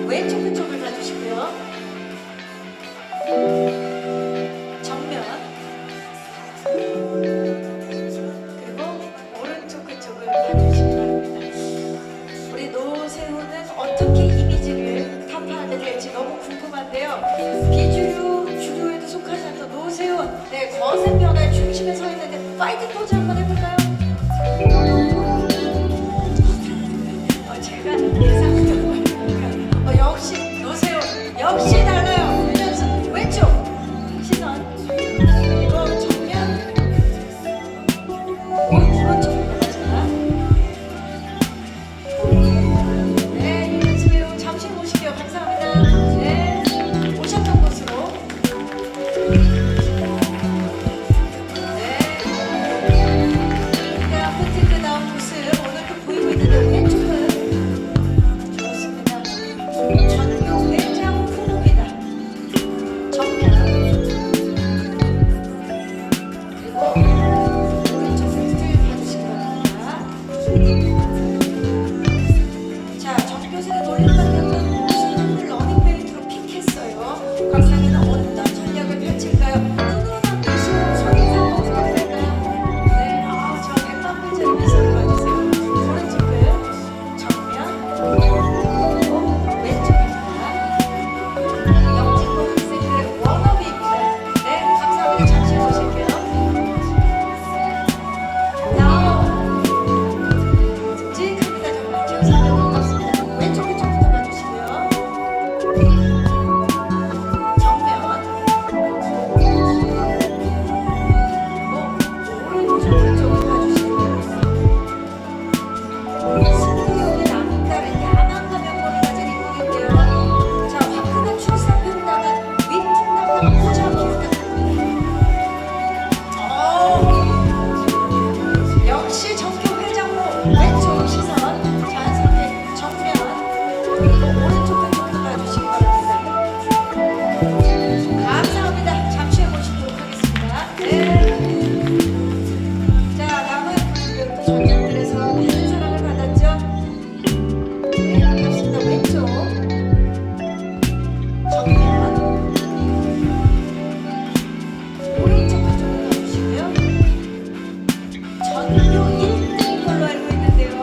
왼쪽 쪽을 봐주시고요. 정면. 그리고 오른쪽 그쪽을 봐주시기 바랍니다. 우리 노세훈은 어떻게 이미지를 타파하게 될지 너무 궁금한데요. 비주류, 주류에도 속하지 않던 노세훈, 네, 거센 변화의 중심에 서 있는데 파이팅 포즈 한번 해볼까요? 제가 예상했던 역시 노세훈, 역시 달라요. 유연석, 왼쪽 시선, 그리고 정면, 오른쪽입니다. 자, 네, 유연석 배우 잠시 모실게요. 감사합니다. 네, 오셨던 곳으로. 나온 모습 오늘 또 보이고 있는데 왼쪽은 좋습니다. 전교 회장 후보입니다. 정면 그리고 오른쪽 팩트를 봐주시기 바랍니다. 자, 전교생의 놀림받는 무슨 러닝메이트로 픽했어요. 곽상현은 어떤 전략을 펼칠까요? 훈훈한 미소, 선인상 부탁드릴까요? 네, 저 백만불짜리 미소를 봐주세요. 오른쪽은 정면, 그리고 왼쪽입니다. 영진고 학생들의 워너비입니다. 네, 감사합니다. 잠시 보실게요. 묵직합니다. 정말 기호사들 반갑습니다. 왼쪽 쪽부터 봐주시고요. 정면, 오른쪽 쪽을 봐주시고요. 승부욕이 남다른 야망과 명분을 가진 인물인데요. 자, 화끈한 출사표를 담은 위풍당당 포즈 한번 부탁드립니다. 역시 정교 회장으로 왼쪽 시선 자연스럽게 정면 그리고 오른쪽 쪽도 봐주시기 바랍니다. 감사합니다. 잠시 후에 모시도록 하겠습니다. 네. 자, 남은 또 전장들에서 많은 사랑을 받았죠. 네, 반갑습니다. 왼쪽 정면 오른쪽 쪽으로 가주시고요. 전교 1등인 걸로 알고 있는데요.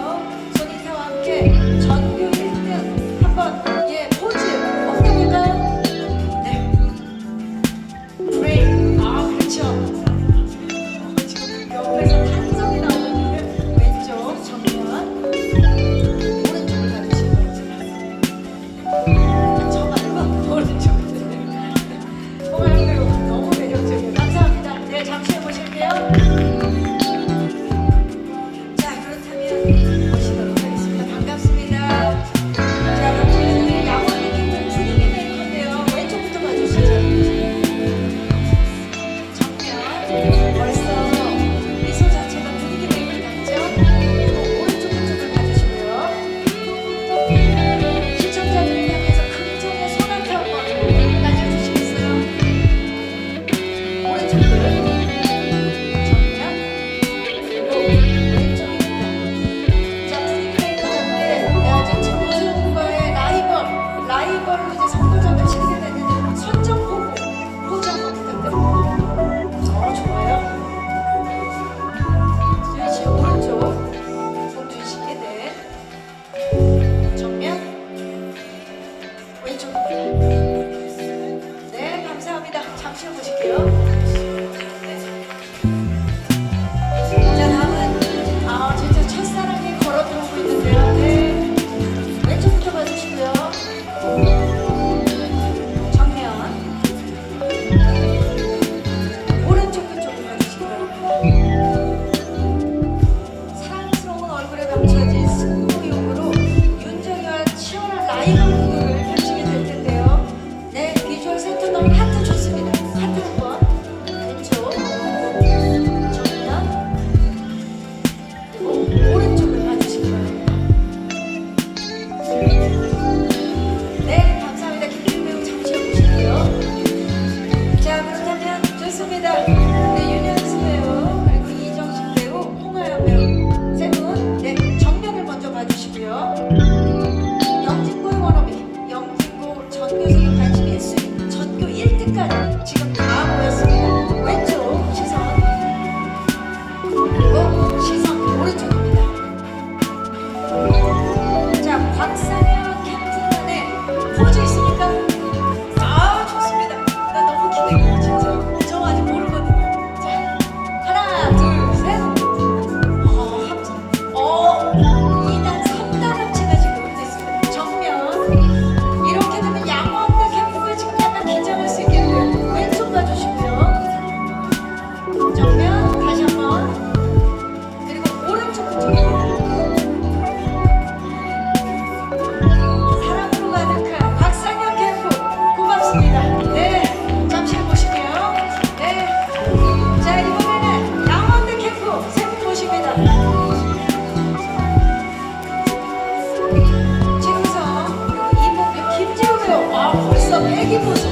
애기 보소.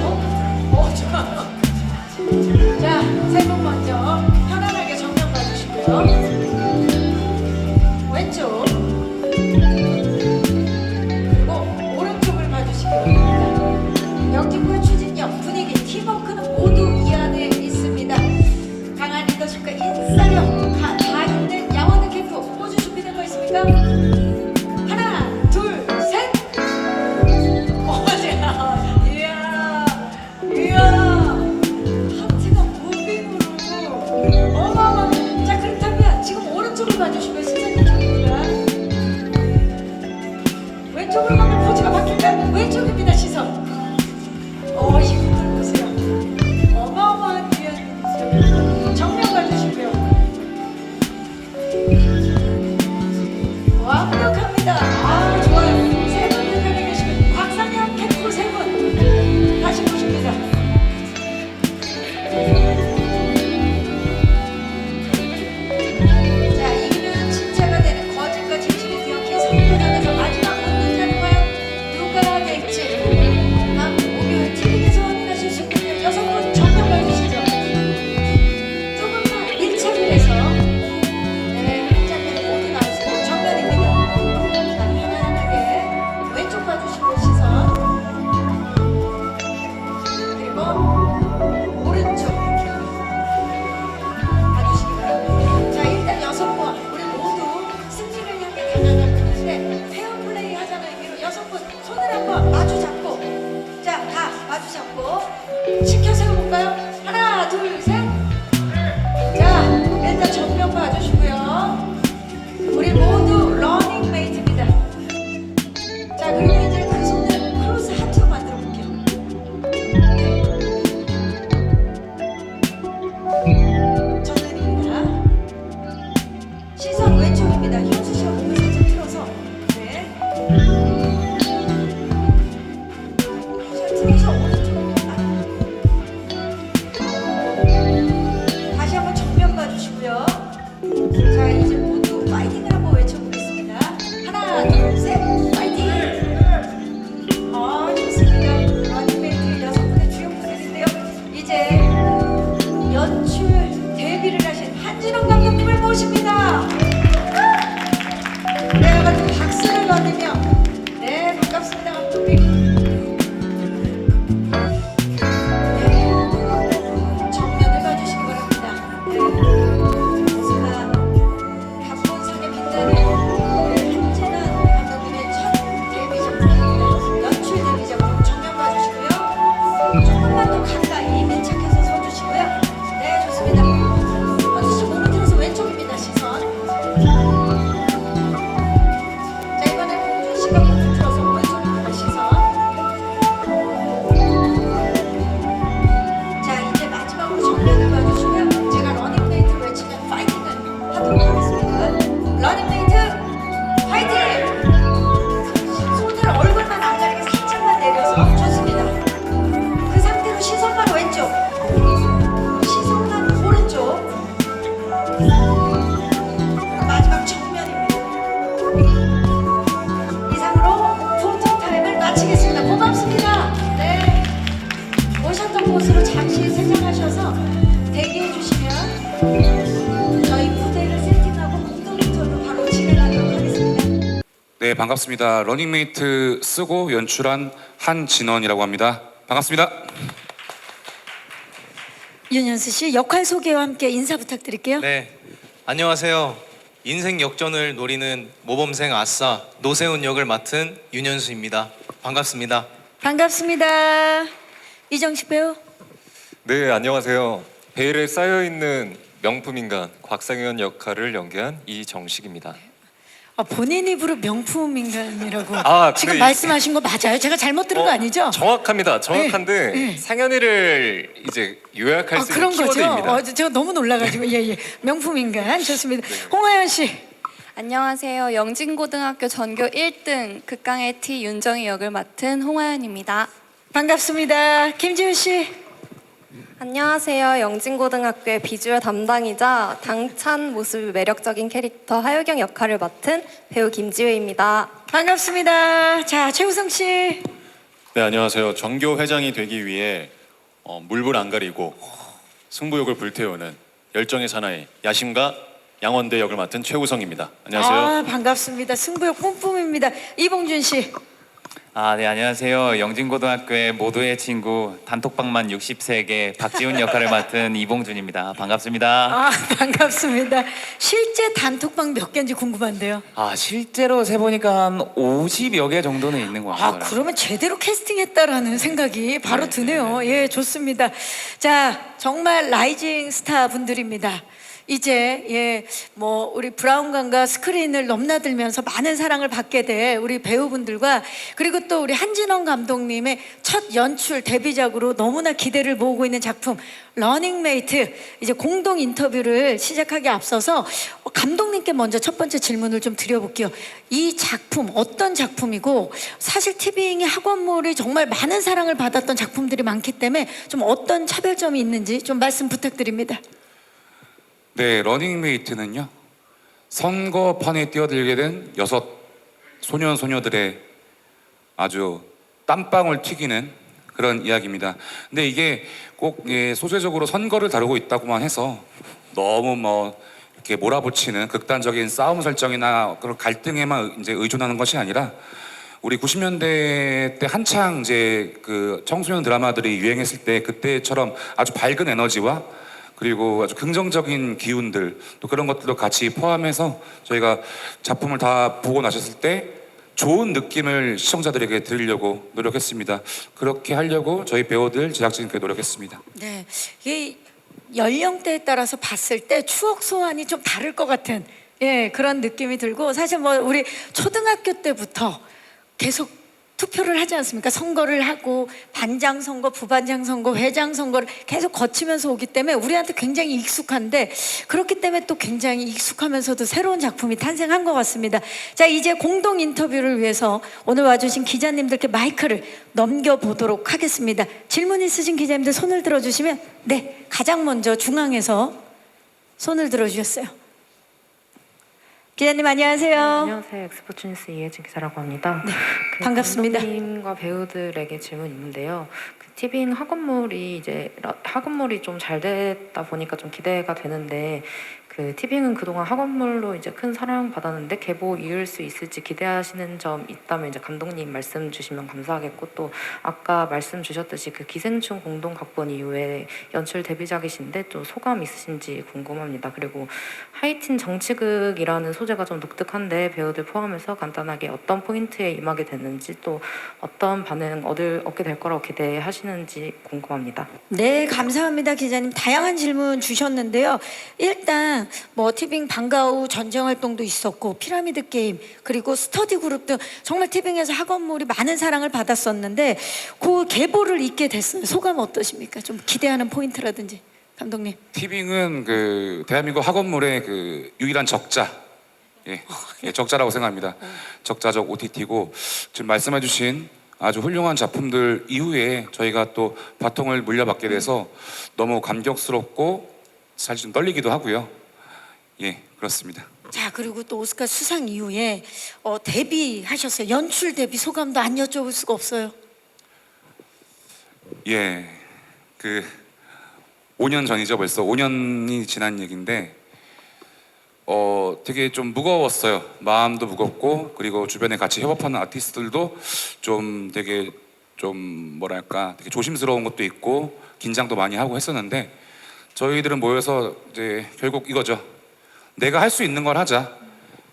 좋아. 자, 세 분 먼저 편안하게 정면 봐주시고요. 왼쪽 그리고 오른쪽을 봐주시기 바랍니다. 역팀과 추진력, 분위기, 팀워크는 모두 이 안에 있습니다. 강한 리더십과 인싸력 다 있는 양원의 캠프. 포즈 준비된 거 있습니까? 하나, 둘, 셋. 이야, 하트가 무빙으로 어마어마. 자, 그렇다면 지금 오른쪽을 봐주시면 시선이 저입니다. 왼쪽으로 가면 포즈가 바뀔까요? 왼쪽입니다. 시선. 이분들 보세요. 어마어마한 유연. 정면 봐주시고요. 완벽합니다. 좋아요. 세 분 눈에 계시고 곽상현 캠프 세 분 다시 보십니다. 자, 이기면 진짜가 되는 거짓과 진실의 기억해 성공 안에서 마지막 운동자는 과연 누가 될지. 다음 목요일 TV에서 확인하실 수 있는 6분 정면 봐주시죠. 조금만 밀착을 해서 한 장면 모두 나오시고 정면입니다. 자, 편안하게 왼쪽 봐주시고 시선 그리고 오른쪽 봐주시기 바랍니다. 자, 일단 6분 우리 모두 승리를 향해 달려가는데 페어플레이 하자는 의미로 6분 손을 한번 마주 잡고 자, 다 마주 잡고 치켜 세워볼까요? 하나, 둘, 셋. 자, 일단 정면 봐주시고요. 우리 모두 러닝 메이트입니다. 자, 그리고 이제 그 손을 크로스 하트로 만들어 볼게요. 정면입니다. 시선 왼쪽입니다. 현수 씨가 몸을 살짝 틀어서 네. 살짝 틀어서 오른쪽입니다. 다시 한번 정면 봐주시고요. 자, 이제 모두 파이팅을 한번 외쳐보겠습니다. 하나, 둘, 셋, 파이팅! 좋습니다. 러닝메이트 6분의 주역분들인데요. 이제 연출 데뷔를 하신 한진원 감독님을 모십니다. 네, 같은 박수를 받으며 네, 반갑습니다 감독님. 정면을 봐주시기 바랍니다. 제가 각본상에 빛나는 한진원 감독님의 첫 데뷔 작품입니다. 연출 데뷔 작품 정면 봐주시고요. 조금만 더 가까이 밀착해서 서주시고요. 네, 좋습니다. 언제씩 몸을 들어서 왼쪽입니다. 시선. 자, 이번에 공준 씨가 몸을 들어서 왼쪽입니다. 시선. 자, 이제 마지막으로 정면을 봐주시면 제가 러닝메이트를 외치면 파이팅을 하도록 하겠습니다. 러닝메이트 파이팅! 손을 얼굴만 안 가리게 살짝만 내려서 좋습니다. 그 상태로 시선만 왼쪽, 시선만 오른쪽. 그리고 마지막 정면입니다. 이상으로 포토 타임을 마치겠습니다. 고맙습니다. 네. 모셨던 곳으로 잠시 세장하셔서 대기해 주시면 저희 무대를 세팅하고 공동 인터뷰 바로 진행하도록 하겠습니다. 네, 반갑습니다. 러닝메이트 쓰고 연출한 한진원이라고 합니다. 반갑습니다. 윤현수 씨 역할 소개와 함께 인사 부탁드릴게요. 네, 안녕하세요. 인생 역전을 노리는 모범생 아싸 노세훈 역을 맡은 윤현수입니다. 반갑습니다. 반갑습니다. 이정식 배우. 네, 안녕하세요. 베일에 쌓여있는 명품 인간 곽상현 역할을 연기한 이정식입니다. 본인 입으로 명품 인간이라고 지금 근데 말씀하신 거 맞아요? 제가 잘못 들은 거 아니죠? 정확합니다. 정확한데 네. 상현이를 이제 요약할 수 있는 그런 거죠? 키워드입니다. 제가 너무 놀라가지고 예. 명품 인간 좋습니다. 홍하연 씨. 안녕하세요. 영진고등학교 전교 1등 극강의 T 윤정희 역을 맡은 홍하연입니다. 반갑습니다. 김지훈 씨. 안녕하세요. 영진고등학교의 비주얼 담당이자 당찬 모습이 매력적인 캐릭터 하유경 역할을 맡은 배우 김지우입니다. 반갑습니다. 자, 최우성 씨. 네, 안녕하세요. 전교 회장이 되기 위해 물불 안 가리고 승부욕을 불태우는 열정의 사나이 야심가 양원대 역을 맡은 최우성입니다. 안녕하세요. 아, 반갑습니다. 승부욕 뿜뿜입니다. 이봉준 씨. 네, 안녕하세요. 영진고등학교의 모두의 친구 단톡방만 63개 박지훈 역할을 맡은 이봉준입니다. 반갑습니다. 아, 반갑습니다. 실제 단톡방 몇 개인지 궁금한데요. 실제로 세보니까 한 50여 개 정도는 있는 것 같아요. 그러면 제대로 캐스팅했다라는 생각이 바로 드네요. 예, 좋습니다. 자, 정말 라이징 스타 분들입니다. 이제 우리 브라운관과 스크린을 넘나들면서 많은 사랑을 받게 될 우리 배우분들과, 그리고 또 우리 한진원 감독님의 첫 연출 데뷔작으로 너무나 기대를 모으고 있는 작품 러닝메이트, 이제 공동 인터뷰를 시작하기 앞서서 감독님께 먼저 첫 번째 질문을 좀 드려볼게요. 이 작품 어떤 작품이고, 사실 티빙의 학원물이 정말 많은 사랑을 받았던 작품들이 많기 때문에 좀 어떤 차별점이 있는지 좀 말씀 부탁드립니다. 네, 러닝메이트는요, 선거판에 뛰어들게 된 6 소년 소녀들의 아주 땀방울 튀기는 그런 이야기입니다. 근데 이게 꼭 소재적으로 선거를 다루고 있다고만 해서 너무 이렇게 몰아붙이는 극단적인 싸움 설정이나 그런 갈등에만 이제 의존하는 것이 아니라, 우리 90년대 때 한창 이제 그 청소년 드라마들이 유행했을 때 그때처럼 아주 밝은 에너지와 그리고 아주 긍정적인 기운들, 또 그런 것들도 같이 포함해서 저희가 작품을 다 보고 나셨을 때 좋은 느낌을 시청자들에게 드리려고 노력했습니다. 그렇게 하려고 저희 배우들, 제작진께 노력했습니다. 네, 이 연령대에 따라서 봤을 때 추억 소환이 좀 다를 것 같은 그런 느낌이 들고, 사실 우리 초등학교 때부터 계속 투표를 하지 않습니까? 선거를 하고 반장 선거, 부반장 선거, 회장 선거를 계속 거치면서 오기 때문에 우리한테 굉장히 익숙한데, 그렇기 때문에 또 굉장히 익숙하면서도 새로운 작품이 탄생한 것 같습니다. 자, 이제 공동 인터뷰를 위해서 오늘 와주신 기자님들께 마이크를 넘겨보도록 하겠습니다. 질문 있으신 기자님들 손을 들어주시면, 네, 가장 먼저 중앙에서 손을 들어주셨어요. 기자님 안녕하세요. 안녕하세요. 엑스포츠 뉴스 이혜진 기자라고 합니다. 네, 반갑습니다. 감독님과 배우들에게 질문 있는데요. 티빙 학원물이 학원물이 좀 잘 됐다 보니까 좀 기대가 되는데, 티빙은 그동안 학원물로 이제 큰 사랑 받았는데 계보 이을 수 있을지 기대하시는 점 있다면 이제 감독님 말씀 주시면 감사하겠고, 또 아까 말씀 주셨듯이 기생충 공동 각본 이후에 연출 데뷔작이신데 또 소감 있으신지 궁금합니다. 그리고 하이틴 정치극이라는 소재가 좀 독특한데 배우들 포함해서 간단하게 어떤 포인트에 임하게 됐는지, 또 어떤 반응 얻게 될 거라고 기대하시는지 궁금합니다. 네, 감사합니다. 기자님 다양한 질문 주셨는데요. 일단 티빙 방과후 전쟁 활동도 있었고, 피라미드 게임, 그리고 스터디 그룹 등 정말 티빙에서 학원물이 많은 사랑을 받았었는데, 그 계보를 잇게 됐어요. 소감 어떠십니까? 좀 기대하는 포인트라든지, 감독님. 티빙은 대한민국 학원물의 유일한 적자, 적자라고 생각합니다. 적자적 OTT고, 지금 말씀해주신 아주 훌륭한 작품들 이후에 저희가 또 바통을 물려받게 돼서 너무 감격스럽고 사실 좀 떨리기도 하고요. 그렇습니다. 자, 그리고 또 오스카 수상 이후에 데뷔하셨어요. 연출 데뷔 소감도 안 여쭤볼 수가 없어요. 5년 전이죠. 벌써 5년이 지난 얘기인데 되게 좀 무거웠어요. 마음도 무겁고, 그리고 주변에 같이 협업하는 아티스트들도 좀 되게 되게 조심스러운 것도 있고 긴장도 많이 하고 했었는데, 저희들은 모여서 이제 결국 이거죠. 내가 할 수 있는 걸 하자.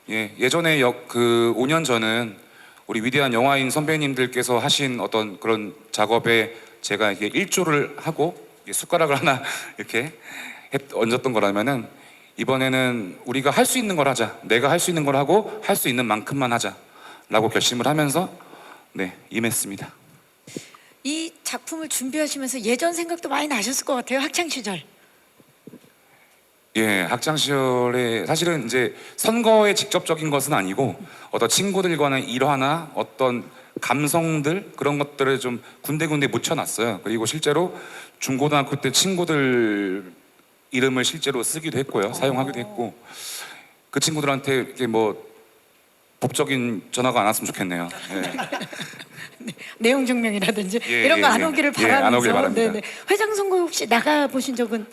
예전에 5년 전은 우리 위대한 영화인 선배님들께서 하신 어떤 그런 작업에 제가 이게 일조를 하고 숟가락을 하나 이렇게 얹었던 거라면은, 이번에는 우리가 할 수 있는 걸 하자. 내가 할 수 있는 걸 하고 할 수 있는 만큼만 하자라고 결심을 하면서 임했습니다. 이 작품을 준비하시면서 예전 생각도 많이 나셨을 것 같아요. 학창 시절. 학창 시절에 사실은 이제 선거에 직접적인 것은 아니고 어떤 친구들과의 일화나 어떤 감성들, 그런 것들을 좀 군데군데 묻혀놨어요. 그리고 실제로 중고등학교 때 친구들 이름을 실제로 쓰기도 했고요. 사용하기도 했고, 그 친구들한테 이렇게 법적인 전화가 안 왔으면 좋겠네요. 네, 내용 증명이라든지 예, 이런 거 예, 안 예. 오기를 예, 안 바라면서 오길 바랍니다. 네네. 회장 선거 혹시 나가 보신 적은?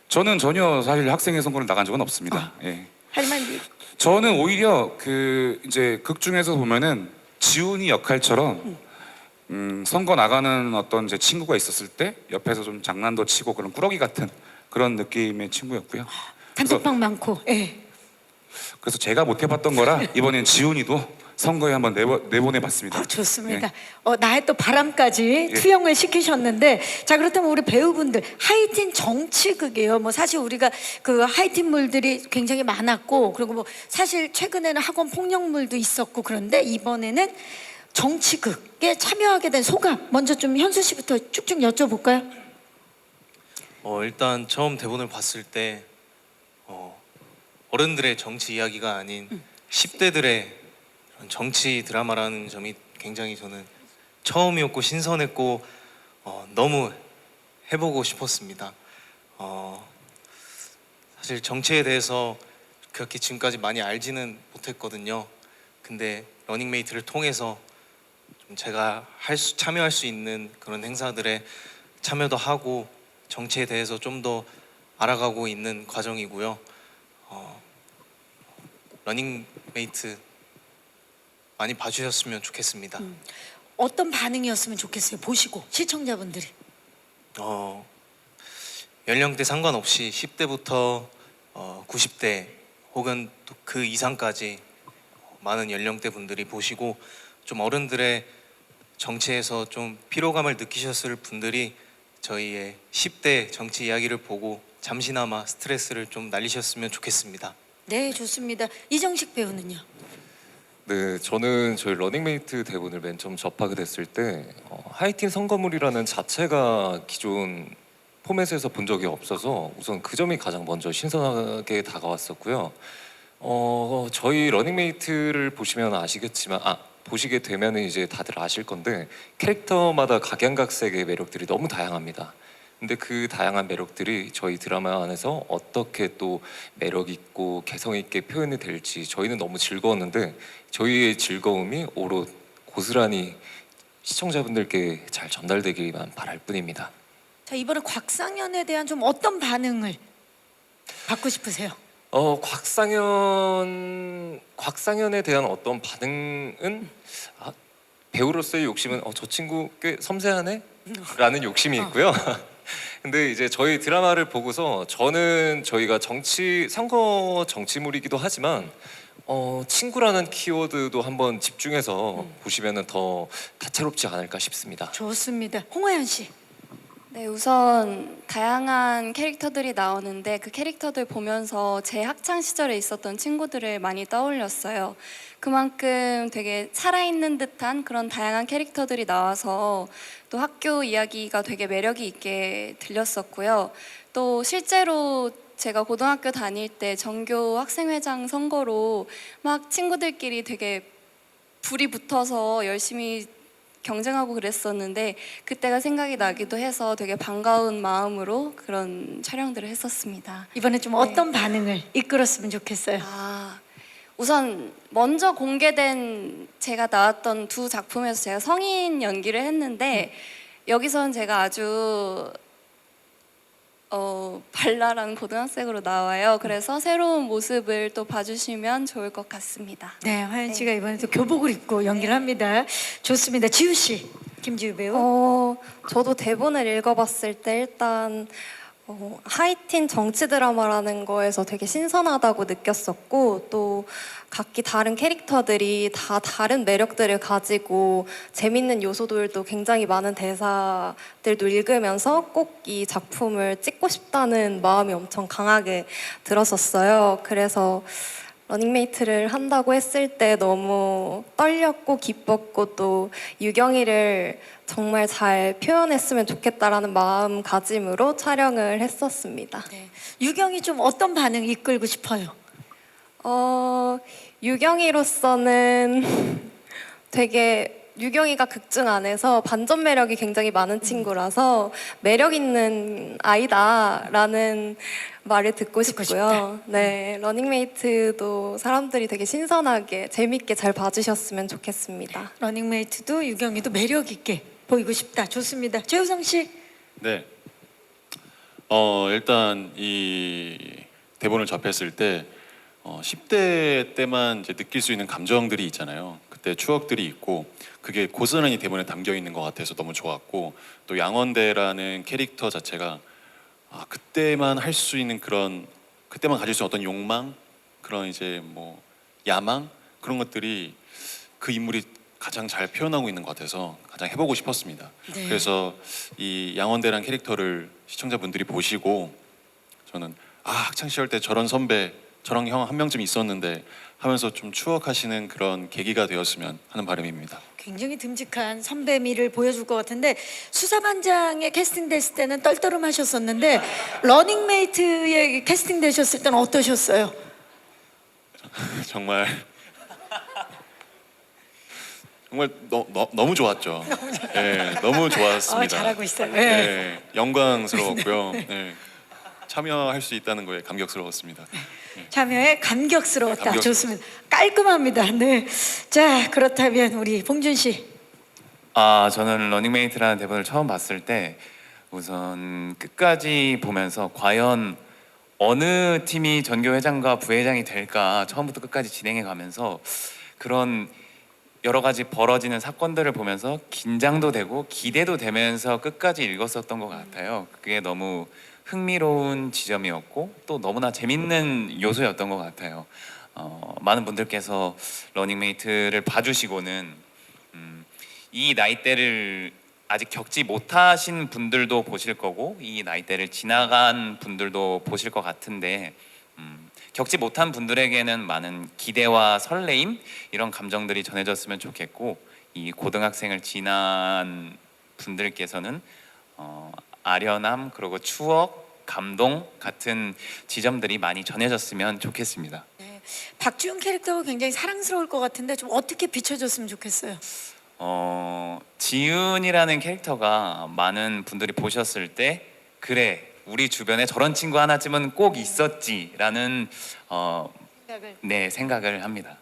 저는 전혀 사실 학생회 선거를 나간 적은 없습니다. 예. 하지만 저는 오히려 그 이제 극 중에서 보면은 지훈이 역할처럼 선거 나가는 어떤 제 친구가 있었을 때 옆에서 좀 장난도 치고 그런 꾸러기 같은 그런 느낌의 친구였고요. 단톡방 많고. 예. 그래서 제가 못 해봤던 거라 이번엔 지훈이도 선거에 한번 내보내봤습니다. 좋습니다. 예. 나의 또 바람까지 예. 투영을 시키셨는데, 자 그렇다면 우리 배우분들 하이틴 정치극이에요. 뭐 사실 우리가 그 하이틴물들이 굉장히 많았고, 그리고 뭐 사실 최근에는 학원 폭력물도 있었고, 그런데 이번에는 정치극에 참여하게 된 소감 먼저 좀 현수 씨부터 쭉쭉 여쭤볼까요? 일단 처음 대본을 봤을 때 어른들의 정치 이야기가 아닌 10대들의 정치 드라마라는 점이 굉장히 저는 처음이었고 신선했고 너무 해보고 싶었습니다. 사실 정치에 대해서 그렇게 지금까지 많이 알지는 못했거든요. 근데 러닝메이트를 통해서 좀 제가 참여할 수 있는 그런 행사들에 참여도 하고 정치에 대해서 좀 더 알아가고 있는 과정이고요. 러닝메이트 많이 봐주셨으면 좋겠습니다. 어떤 반응이었으면 좋겠어요. 보시고 시청자분들이. 연령대 상관없이 10대부터 90대 혹은 또 그 이상까지 많은 연령대 분들이 보시고 좀 어른들의 정치에서 좀 피로감을 느끼셨을 분들이 저희의 10대 정치 이야기를 보고 잠시나마 스트레스를 좀 날리셨으면 좋겠습니다. 네, 좋습니다. 이정식 배우는요? 네, 저는 저희 러닝메이트 대본을 맨 처음 접하게 됐을 때 하이틴 선거물이라는 자체가 기존 포맷에서 본 적이 없어서 우선 그 점이 가장 먼저 신선하게 다가왔었고요. 저희 러닝메이트를 보시면 아시겠지만 보시게 되면 이제 다들 아실 건데 캐릭터마다 각양각색의 매력들이 너무 다양합니다. 근데 그 다양한 매력들이 저희 드라마 안에서 어떻게 또 매력 있고 개성 있게 표현이 될지 저희는 너무 즐거웠는데 저희의 즐거움이 오롯 고스란히 시청자분들께 잘 전달되기만 바랄 뿐입니다. 자, 이번에 곽상현에 대한 좀 어떤 반응을 받고 싶으세요? 곽상현에 대한 어떤 반응은 배우로서의 욕심은 저 친구 꽤 섬세하네? 라는 욕심이 있고요. 근데 이제 저희 드라마를 보고서 저는 저희가 선거 정치물이기도 하지만 친구라는 키워드도 한번 집중해서 보시면 더 다채롭지 않을까 싶습니다. 좋습니다. 홍하연 씨. 네, 우선 다양한 캐릭터들이 나오는데 그 캐릭터들 보면서 제 학창 시절에 있었던 친구들을 많이 떠올렸어요. 그만큼 되게 살아있는 듯한 그런 다양한 캐릭터들이 나와서 또 학교 이야기가 되게 매력이 있게 들렸었고요. 또 실제로 제가 고등학교 다닐 때 전교 학생회장 선거로 막 친구들끼리 되게 불이 붙어서 열심히 경쟁하고 그랬었는데 그때가 생각이 나기도 해서 되게 반가운 마음으로 그런 촬영들을 했었습니다. 이번에 좀 어떤 반응을 이끌었으면 좋겠어요? 우선 먼저 공개된 제가 나왔던 두 작품에서 제가 성인 연기를 했는데 여기서는 제가 아주 발랄한 고등학생으로 나와요. 그래서 새로운 모습을 또 봐주시면 좋을 것 같습니다. 네, 하연 씨가 이번에 또 교복을 입고 연기를 합니다. 좋습니다. 지우 씨, 김지우 배우. 저도 대본을 읽어봤을 때 일단 하이틴 정치 드라마라는 거에서 되게 신선하다고 느꼈었고 또 각기 다른 캐릭터들이 다 다른 매력들을 가지고 재밌는 요소들도 굉장히 많은 대사들도 읽으면서 꼭 이 작품을 찍고 싶다는 마음이 엄청 강하게 들었었어요. 그래서 러닝메이트를 한다고 했을 때 너무 떨렸고 기뻤고 또 유경이를 정말 잘 표현했으면 좋겠다라는 마음가짐으로 촬영을 했었습니다. 네. 유경이 좀 어떤 반응 이끌고 싶어요? 유경이로서는 되게 유경이가 극중 안에서 반전 매력이 굉장히 많은 친구라서 매력 있는 아이다라는 말을 듣고 싶고요. 네, 러닝메이트도 사람들이 되게 신선하게 재밌게 잘 봐주셨으면 좋겠습니다. 러닝메이트도 유경이도 매력 있게 보이고 싶다. 좋습니다. 최우성 씨. 네. 일단 이 대본을 접했을 때 10대 때만 이제 느낄 수 있는 감정들이 있잖아요. 그때 추억들이 있고 그게 고스란히 대본에 담겨 있는 것 같아서 너무 좋았고, 또 양원대라는 캐릭터 자체가 그때만 할 수 있는 그런, 그때만 가질 수 있는 어떤 욕망, 그런 이제 뭐 야망, 그런 것들이 그 인물이 가장 잘 표현하고 있는 것 같아서 가장 해보고 싶었습니다. 네. 그래서 이 양원대라는 캐릭터를 시청자분들이 보시고 저는 학창 시절 때 저런 선배, 저런 형 한 명쯤 있었는데 하면서 좀 추억하시는 그런 계기가 되었으면 하는 바람입니다. 굉장히 듬직한 선배미를 보여줄 것 같은데, 수사반장에 캐스팅됐을 때는 떨떠름하셨었는데 러닝메이트에 캐스팅되셨을 때는 어떠셨어요? 정말 너무 좋았죠. 네, 너무 좋았습니다. 잘하고 있어요. 네. 네, 영광스러웠고요. 네, 참여할 수 있다는 거에 감격스러웠습니다. 참여에 감격스러웠다. 감격. 좋습니다. 깔끔합니다. 네. 자, 그렇다면 우리 봉준 씨. 저는 러닝메이트라는 대본을 처음 봤을 때 우선 끝까지 보면서 과연 어느 팀이 전교 회장과 부회장이 될까 처음부터 끝까지 진행해 가면서 그런 여러 가지 벌어지는 사건들을 보면서 긴장도 되고 기대도 되면서 끝까지 읽었었던 것 같아요. 그게 너무 흥미로운 지점이었고 또 너무나 재밌는 요소였던 것 같아요. 많은 분들께서 러닝메이트를 봐주시고는 이 나이대를 아직 겪지 못하신 분들도 보실 거고 이 나이대를 지나간 분들도 보실 것 같은데 겪지 못한 분들에게는 많은 기대와 설레임 이런 감정들이 전해졌으면 좋겠고 이 고등학생을 지난 분들께서는 아련함 그리고 추억, 감동 같은 지점들이 많이 전해졌으면 좋겠습니다. 네. 박지훈 캐릭터가 굉장히 사랑스러울 것 같은데 좀 어떻게 비춰줬으면 좋겠어요? 지훈이라는 캐릭터가 많은 분들이 보셨을 때 그래 우리 주변에 저런 친구 하나쯤은 꼭 있었지라는 생각을 합니다.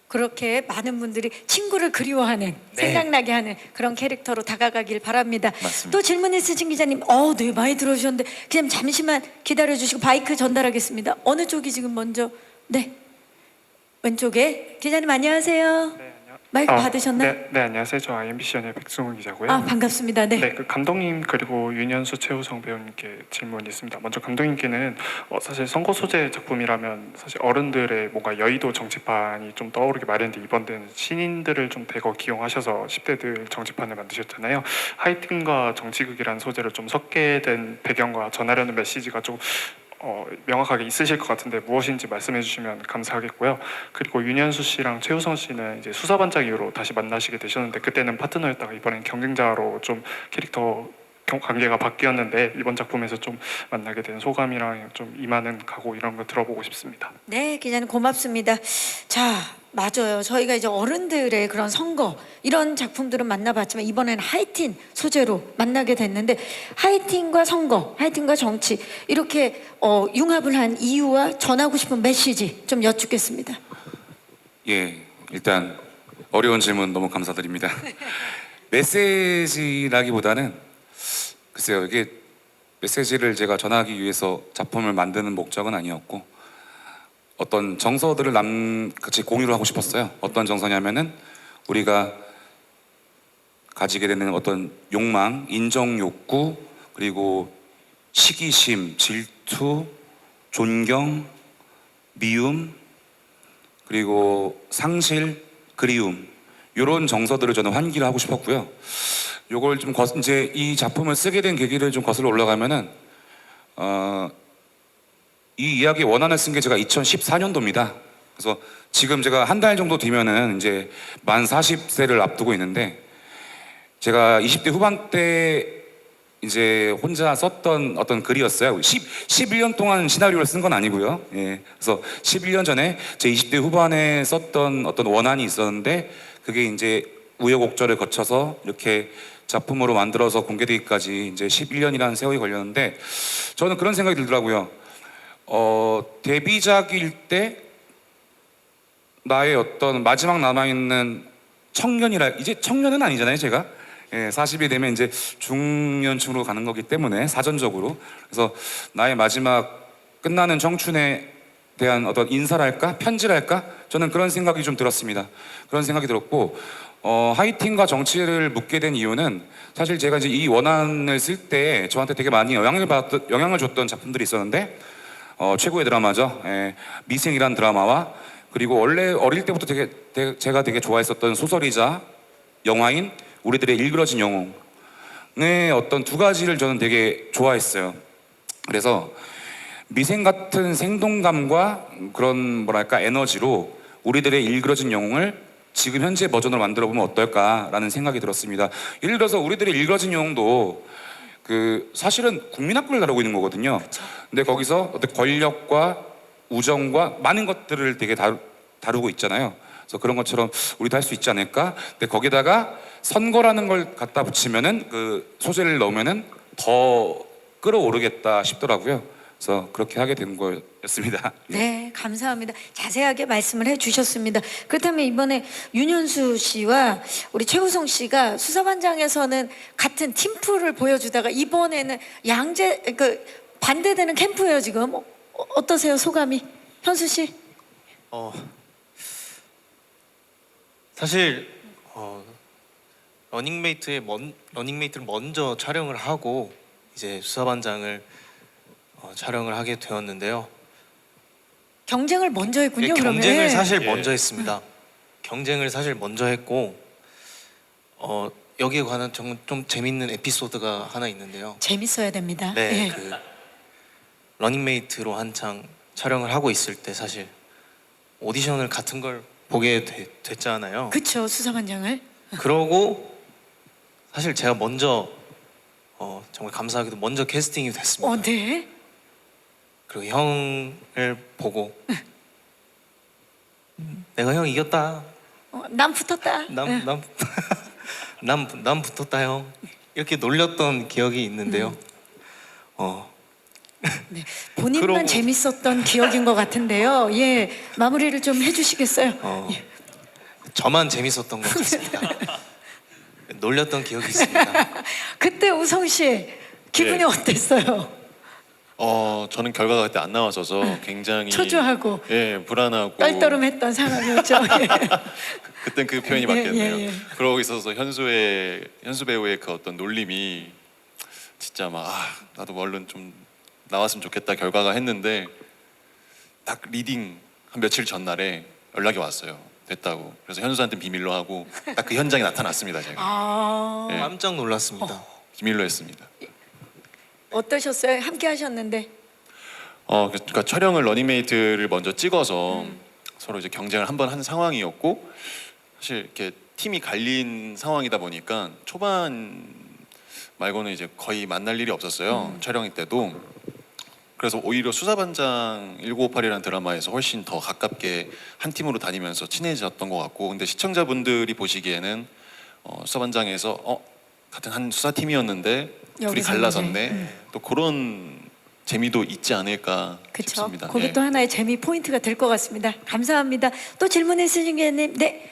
그렇게 많은 분들이 친구를 그리워하는, 네. 생각나게 하는 그런 캐릭터로 다가가길 바랍니다. 맞습니다. 또 질문 있으신 기자님, 네, 많이 들어오셨는데 그냥 잠시만 기다려주시고 마이크 전달하겠습니다. 어느 쪽이 지금 먼저? 네, 왼쪽에 기자님 안녕하세요. 네, 마이크 받으셨나요? 네, 안녕하세요. 저 IMBC연의 백승훈 기자고요. 반갑습니다. 네. 네, 그 감독님 그리고 윤현수 최우성 배우님께 질문이 있습니다. 먼저 감독님께는 사실 선거 소재 작품이라면 사실 어른들의 뭔가 여의도 정치판이 좀 떠오르기 마련인데 이번에는 신인들을 좀 대거 기용하셔서 10대들 정치판을 만드셨잖아요. 하이틴과 정치극이라는 소재를 좀 섞게 된 배경과 전하려는 메시지가 좀 명확하게 있으실 것 같은데 무엇인지 말씀해 주시면 감사하겠고요. 그리고 윤현수 씨랑 최우성 씨는 이제 수사반장 이후로 다시 만나시게 되셨는데 그때는 파트너였다가 이번엔 경쟁자로 좀 캐릭터 관계가 바뀌었는데 이번 작품에서 좀 만나게 된 소감이랑 좀 임하는 각오 이런 거 들어보고 싶습니다. 네, 기자님 고맙습니다. 자, 맞아요. 저희가 이제 어른들의 그런 선거 이런 작품들은 만나봤지만 이번에는 하이틴 소재로 만나게 됐는데 하이틴과 선거, 하이틴과 정치 이렇게 융합을 한 이유와 전하고 싶은 메시지 좀 여쭙겠습니다. 예, 일단 어려운 질문 너무 감사드립니다. 메시지라기보다는 글쎄요, 이게 메시지를 제가 전하기 위해서 작품을 만드는 목적은 아니었고 어떤 정서들을 같이 공유를 하고 싶었어요. 어떤 정서냐면은 우리가 가지게 되는 어떤 욕망, 인정 욕구, 그리고 시기심, 질투, 존경, 미움, 그리고 상실, 그리움 이런 정서들을 저는 환기를 하고 싶었고요. 요걸 좀 이제 이 작품을 쓰게 된 계기를 좀 거슬러 올라가면은 이 이야기 원안을 쓴 게 제가 2014년도입니다. 그래서 지금 제가 한 달 정도 뒤면은 이제 만 40세를 앞두고 있는데 제가 20대 후반 때 이제 혼자 썼던 어떤 글이었어요. 11년 동안 시나리오를 쓴 건 아니고요. 예. 그래서 11년 전에 제 20대 후반에 썼던 어떤 원안이 있었는데 그게 이제 우여곡절을 거쳐서 이렇게 작품으로 만들어서 공개되기까지 이제 11년이라는 세월이 걸렸는데 저는 그런 생각이 들더라고요. 데뷔작일 때 나의 어떤 마지막 남아있는 청년이라, 이제 청년은 아니잖아요 제가. 40이 되면 이제 중년층으로 가는 거기 때문에 사전적으로. 그래서 나의 마지막 끝나는 청춘에 대한 어떤 인사랄까 편지랄까 저는 그런 생각이 좀 들었습니다. 그런 생각이 들었고 하이틴과 정치를 묻게 된 이유는 사실 제가 이제 이 원안을 쓸 때 저한테 되게 많이 영향을 줬던 작품들이 있었는데 최고의 드라마죠. 미생이란 드라마와 그리고 원래 어릴 때부터 제가 되게 좋아했었던 소설이자 영화인 우리들의 일그러진 영웅의 어떤 두 가지를 저는 되게 좋아했어요. 그래서 미생 같은 생동감과 그런 뭐랄까 에너지로 우리들의 일그러진 영웅을 지금 현재 버전으로 만들어 보면 어떨까라는 생각이 들었습니다. 예를 들어서 우리들의 일그러진 영웅도 그 사실은 국민학교를 다루고 있는 거거든요. 근데 거기서 어떤 권력과 우정과 많은 것들을 되게 다루고 있잖아요. 그래서 그런 것처럼 우리도 할 수 있지 않을까? 근데 거기다가 선거라는 걸 갖다 붙이면은 그 소재를 넣으면은 더 끌어오르겠다 싶더라고요. 그래서 그렇게 하게 된 거였습니다. 네, 감사합니다. 자세하게 말씀을 해주셨습니다. 그렇다면 이번에 윤현수 씨와 우리 최우성 씨가 수사반장에서는 같은 팀플을 보여주다가 이번에는 반대되는 캠프예요 지금. 어떠세요 소감이? 현수 씨? 사실 러닝메이트를 먼저 촬영을 하고 이제 수사반장을 촬영을 하게 되었는데요. 경쟁을 먼저 했군요. 그러면 경쟁을 사실 먼저 했습니다. 경쟁을 사실 먼저 했고 여기에 관한 좀 재밌는 에피소드가 하나 있는데요. 재밌어야 됩니다. 네, 예. 그 러닝메이트로 한창 촬영을 하고 있을 때 사실 오디션을 같은 걸 보게 됐잖아요. 그쵸, 수사반장을. 그러고 사실 제가 먼저 정말 감사하게도 먼저 캐스팅이 됐습니다. 네. 그리고 형을 보고 내가 형 이겼다. 난 붙었다. 난 붙었다 형. 이렇게 놀렸던 기억이 있는데요. 네, 본인만 그러고- 재밌었던 기억인 것 같은데요. 예, 마무리를 좀 해주시겠어요? 예. 저만 재밌었던 것 같습니다. 놀렸던 기억이 있습니다. 그때 우성 씨 기분이 예. 어땠어요? 저는 결과가 그때 안 나왔어서 굉장히 초조하고 불안하고 떨떠름했던 상황이었죠. 예. 그땐 그 표현이 맞겠네요. 예. 그러고 있어서 현수 배우의 그 어떤 놀림이 진짜 막 나도 얼른 좀 나왔으면 좋겠다 결과가 했는데 딱 리딩 한 며칠 전날에 연락이 왔어요. 됐다고. 그래서 현수한테 비밀로 하고 딱 그 현장에 나타났습니다. 제가 예. 깜짝 놀랐습니다. 비밀로 했습니다. 어떠셨어요? 함께 하셨는데. 그러니까 촬영을 러닝메이트를 먼저 찍어서 서로 이제 경쟁을 한번 한 상황이었고 사실 이렇게 팀이 갈린 상황이다 보니까 초반 말고는 이제 거의 만날 일이 없었어요. 촬영일 때도. 그래서 오히려 수사반장 1958이라는 드라마에서 훨씬 더 가깝게 한 팀으로 다니면서 친해졌던 것 같고 근데 시청자분들이 보시기에는 수사반장에서 같은 한 수사팀이었는데 둘이 여기서 갈라졌네. 또 그런 재미도 있지 않을까 그렇죠. 싶습니다. 그게 예. 또 하나의 재미 포인트가 될 것 같습니다. 감사합니다. 또 질문해 주신 기자님, 네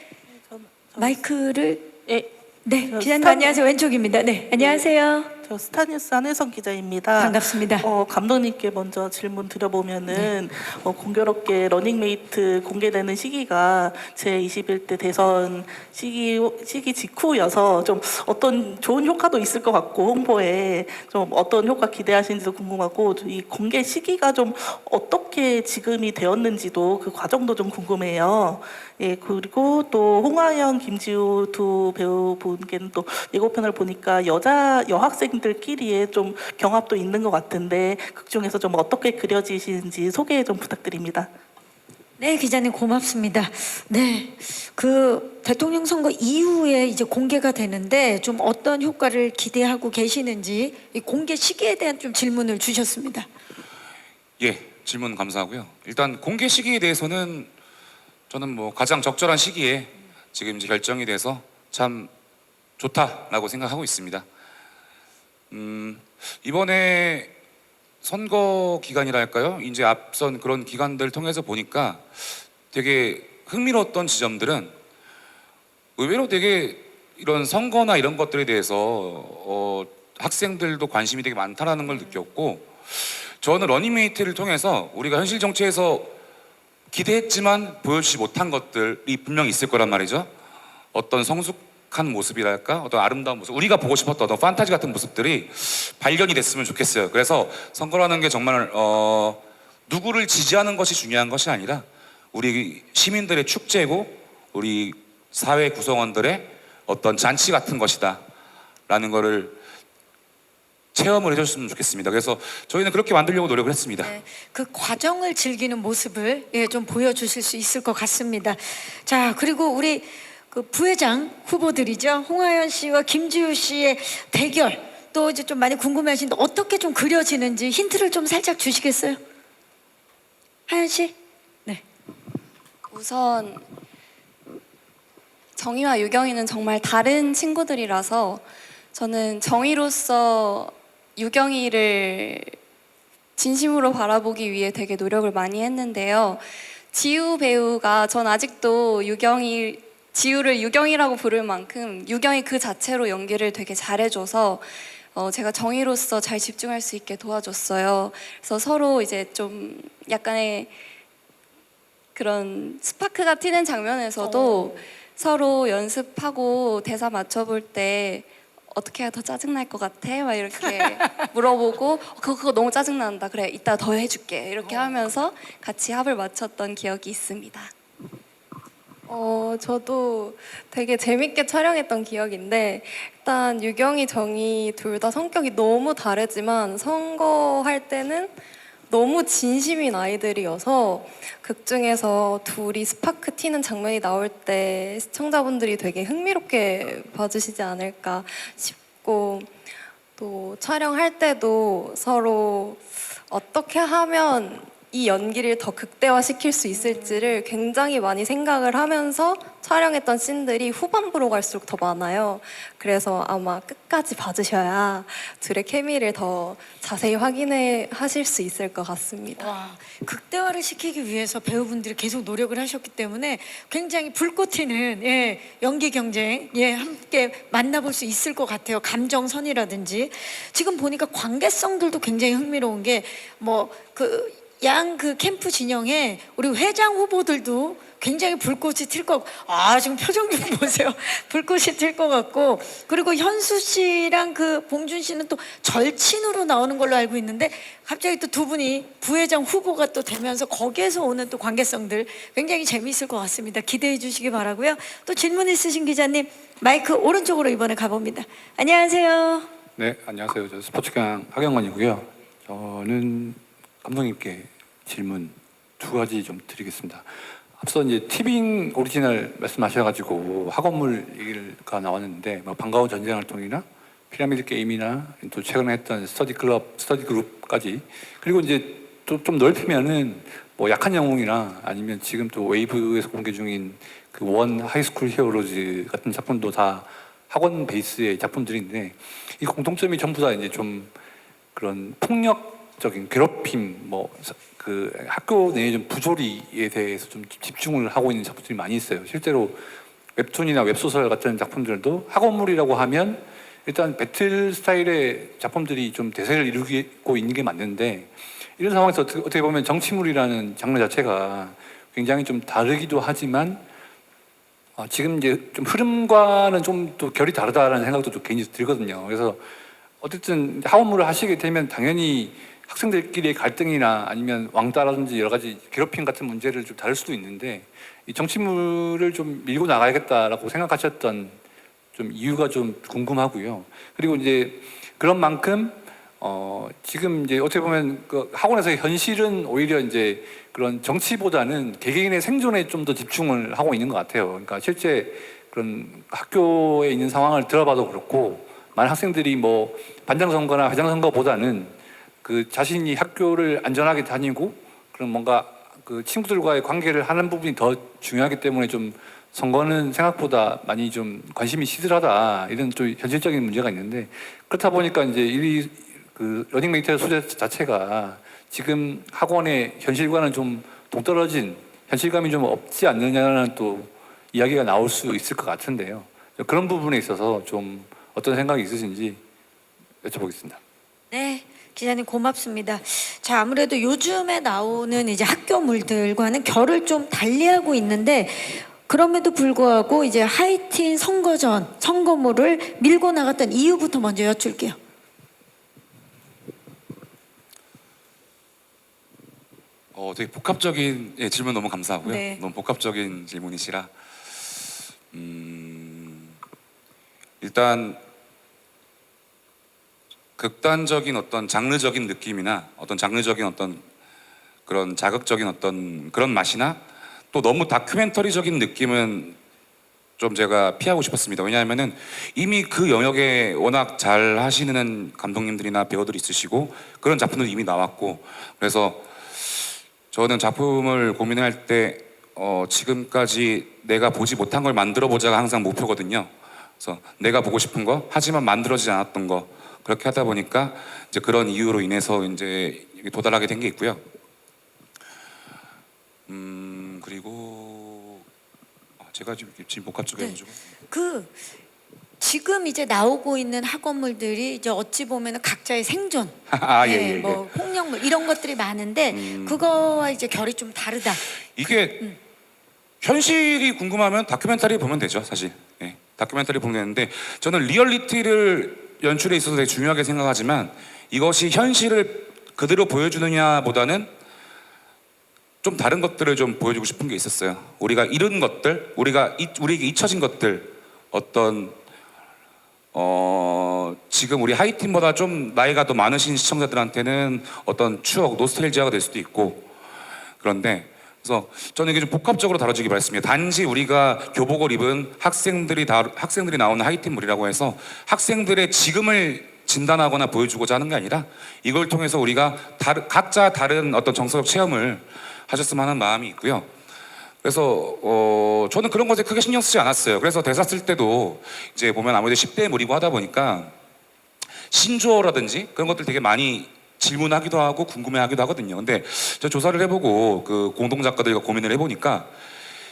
마이크를 네 저 기자님 스타- 안녕하세요. 왼쪽입니다. 네 안녕하세요. 저 스타뉴스 한혜성 기자입니다. 반갑습니다. 감독님께 먼저 질문 드려보면은 공교롭게 러닝메이트 공개되는 시기가 제 21대 대선 시기 직후여서 좀 어떤 좋은 효과도 있을 것 같고 홍보에 좀 어떤 효과 기대하시는지도 궁금하고 이 공개 시기가 좀 어떻게 지금이 되었는지도 그 과정도 좀 궁금해요. 예, 그리고 또 홍하영, 김지우 두 배우분께는 또 예고편을 보니까 여학생들끼리의 좀 경합도 있는 것 같은데 극 중에서 좀 어떻게 그려지시는지 소개 좀 부탁드립니다. 네 기자님 고맙습니다. 네, 그 대통령 선거 이후에 이제 공개가 되는데 좀 어떤 효과를 기대하고 계시는지 이 공개 시기에 대한 좀 질문을 주셨습니다. 예, 질문 감사하고요. 일단 공개 시기에 대해서는 저는 뭐 가장 적절한 시기에 지금 이제 결정이 돼서 참 좋다라고 생각하고 있습니다. 이번에 선거 기간이랄까요? 이제 앞선 그런 기간들 통해서 보니까 되게 흥미로웠던 지점들은 의외로 되게 이런 선거나 이런 것들에 대해서 학생들도 관심이 되게 많다라는 걸 느꼈고, 저는 러닝메이트를 통해서 우리가 현실 정치에서 기대했지만 보여주지 못한 것들이 분명히 있을 거란 말이죠. 어떤 성숙한 모습이랄까, 어떤 아름다운 모습, 우리가 보고 싶었던 어떤 판타지 같은 모습들이 발견이 됐으면 좋겠어요. 그래서 선거라는 게 정말 누구를 지지하는 것이 중요한 것이 아니라 우리 시민들의 축제고 우리 사회 구성원들의 어떤 잔치 같은 것이다 라는 거를 체험을 해줬으면 좋겠습니다. 그래서 저희는 그렇게 만들려고 노력을 했습니다. 네, 그 과정을 즐기는 모습을 좀 보여주실 수 있을 것 같습니다. 자, 그리고 우리 그 부회장 후보들이죠. 홍하연 씨와 김지우 씨의 대결 또 이제 좀 많이 궁금해하시는데 어떻게 좀 그려지는지 힌트를 좀 살짝 주시겠어요? 하연 씨? 네. 우선 정희와 유경이는 정말 다른 친구들이라서 저는 정희로서 유경이를 진심으로 바라보기 위해 되게 노력을 많이 했는데요. 지우 배우가 전 아직도 지우를 유경이라고 부를 만큼 유경이 그 자체로 연기를 되게 잘해줘서 제가 정희로서 잘 집중할 수 있게 도와줬어요. 그래서 서로 이제 좀 약간의 그런 스파크가 튀는 장면에서도 서로 연습하고 대사 맞춰볼 때 어떻게 해야 더 짜증날 것 같아? 막 이렇게 물어보고 그거 너무 짜증난다. 그래, 이따 더 해줄게. 이렇게 하면서 같이 합을 맞췄던 기억이 있습니다. 저도 되게 재밌게 촬영했던 기억인데 일단 유경이, 정희 둘 다 성격이 너무 다르지만 선거할 때는 너무 진심인 아이들이어서 극 중에서 둘이 스파크 튀는 장면이 나올 때 시청자분들이 되게 흥미롭게 봐주시지 않을까 싶고, 또 촬영할 때도 서로 어떻게 하면 이 연기를 더 극대화시킬 수 있을지를 굉장히 많이 생각을 하면서 촬영했던 씬들이 후반부로 갈수록 더 많아요. 그래서 아마 끝까지 봐주셔야 둘의 케미를 더 자세히 확인해 하실 수 있을 것 같습니다. 와, 극대화를 시키기 위해서 배우분들이 계속 노력을 하셨기 때문에 굉장히 불꽃 튀는 연기 경쟁 함께 만나볼 수 있을 것 같아요. 감정선이라든지 지금 보니까 관계성들도 굉장히 흥미로운 게 양 그 캠프 진영에 우리 회장 후보들도 굉장히 불꽃이 튈 것 같고, 지금 표정 좀 보세요. 불꽃이 튈 것 같고, 그리고 현수 씨랑 그 봉준 씨는 또 절친으로 나오는 걸로 알고 있는데 갑자기 또 두 분이 부회장 후보가 또 되면서 거기에서 오는 또 관계성들 굉장히 재미있을 것 같습니다. 기대해 주시기 바라고요. 또 질문 있으신 기자님 마이크 오른쪽으로 이번에 가봅니다. 안녕하세요. 네, 안녕하세요. 저 스포츠경 하경원이고요. 저는 감독님께 질문 두 가지 좀 드리겠습니다. 앞서 이제 티빙 오리지널 말씀하셔가지고 학원물 얘기가 나왔는데 반가운 전쟁활동이나 피라미드 게임이나 또 최근에 했던 스터디 그룹까지, 그리고 이제 또 좀 넓히면은 약한 영웅이나 아니면 지금 또 웨이브에서 공개 중인 그 원 하이스쿨 히어로즈 같은 작품도 다 학원 베이스의 작품들인데 이 공통점이 전부 다 이제 좀 그런 폭력적인 괴롭힘, 그 학교 내의 좀 부조리에 대해서 좀 집중을 하고 있는 작품들이 많이 있어요. 실제로 웹툰이나 웹소설 같은 작품들도 학원물이라고 하면 일단 배틀 스타일의 작품들이 좀 대세를 이루고 있는 게 맞는데, 이런 상황에서 어떻게 보면 정치물이라는 장르 자체가 굉장히 좀 다르기도 하지만 지금 이제 좀 흐름과는 좀 또 결이 다르다라는 생각도 좀 개인적으로 들거든요. 그래서 어쨌든 학원물을 하시게 되면 당연히 학생들끼리의 갈등이나 아니면 왕따라든지 여러 가지 괴롭힘 같은 문제를 좀 다룰 수도 있는데, 이 정치물을 좀 밀고 나가야겠다라고 생각하셨던 좀 이유가 좀 궁금하고요. 그리고 이제 그런 만큼 지금 이제 어떻게 보면 그 학원에서의 현실은 오히려 이제 그런 정치보다는 개개인의 생존에 좀 더 집중을 하고 있는 것 같아요. 그러니까 실제 그런 학교에 있는 상황을 들어봐도 그렇고, 많은 학생들이 반장 선거나 회장 선거보다는 그 자신이 학교를 안전하게 다니고 그런 뭔가 그 친구들과의 관계를 하는 부분이 더 중요하기 때문에 좀 선거는 생각보다 많이 좀 관심이 시들하다 이런 좀 현실적인 문제가 있는데 그렇다 보니까 이제 그 러닝메이트 소재 자체가 지금 학원의 현실과는 좀 동떨어진 현실감이 좀 없지 않느냐는 또 이야기가 나올 수 있을 것 같은데요. 그런 부분에 있어서 좀 어떤 생각이 있으신지 여쭤보겠습니다. 네, 기자님 고맙습니다. 자, 아무래도 요즘에 나오는 이제 학교물들과는 결을 좀 달리하고 있는데 그럼에도 불구하고 이제 하이틴 선거전 선거물을 밀고 나갔던 이유부터 먼저 여쭐게요. 되게 복합적인 질문 너무 감사하고요. 네. 너무 복합적인 질문이시라 일단 극단적인 어떤 장르적인 느낌이나 어떤 장르적인 어떤 그런 자극적인 어떤 그런 맛이나 또 너무 다큐멘터리적인 느낌은 좀 제가 피하고 싶었습니다. 왜냐하면은 이미 그 영역에 워낙 잘 하시는 감독님들이나 배우들이 있으시고 그런 작품들이 이미 나왔고 그래서 저는 작품을 고민할 때 지금까지 내가 보지 못한 걸 만들어 보자가 항상 목표거든요. 그래서 내가 보고 싶은 거 하지만 만들어지지 않았던 거 그렇게 하다 보니까 이제 그런 이유로 인해서 이제 도달하게 된 게 있고요. 그리고 제가 지금 복합적으로 해가지고 그 지금 이제 나오고 있는 학원물들이 이제 어찌 보면은 각자의 생존, 뭐 폭력물 이런 것들이 많은데 그거와 이제 결이 좀 다르다. 이게 현실이 궁금하면 다큐멘터리 보면 되죠, 사실. 예, 다큐멘터리 보면 되는데 저는 리얼리티를 연출에 있어서 되게 중요하게 생각하지만 이것이 현실을 그대로 보여주느냐보다는 좀 다른 것들을 좀 보여주고 싶은 게 있었어요. 우리가 잃은 것들, 우리에게 잊혀진 것들, 어떤 지금 우리 하이틴보다 좀 나이가 더 많으신 시청자들한테는 어떤 추억, 노스텔지아가 될 수도 있고 그런데 그래서 저는 이게 좀 복합적으로 다뤄지기 바랬습니다. 단지 우리가 교복을 입은 학생들이 나오는 하이틴물이라고 해서 학생들의 지금을 진단하거나 보여주고자 하는 게 아니라 이걸 통해서 우리가 각자 다른 어떤 정서적 체험을 하셨으면 하는 마음이 있고요. 그래서 저는 그런 것에 크게 신경 쓰지 않았어요. 그래서 대사 쓸 때도 이제 보면 아무래도 10대 물이고 하다 보니까 신조어라든지 그런 것들 되게 많이 질문하기도 하고 궁금해하기도 하거든요. 근데 저 조사를 해보고 그 공동 작가들과 고민을 해보니까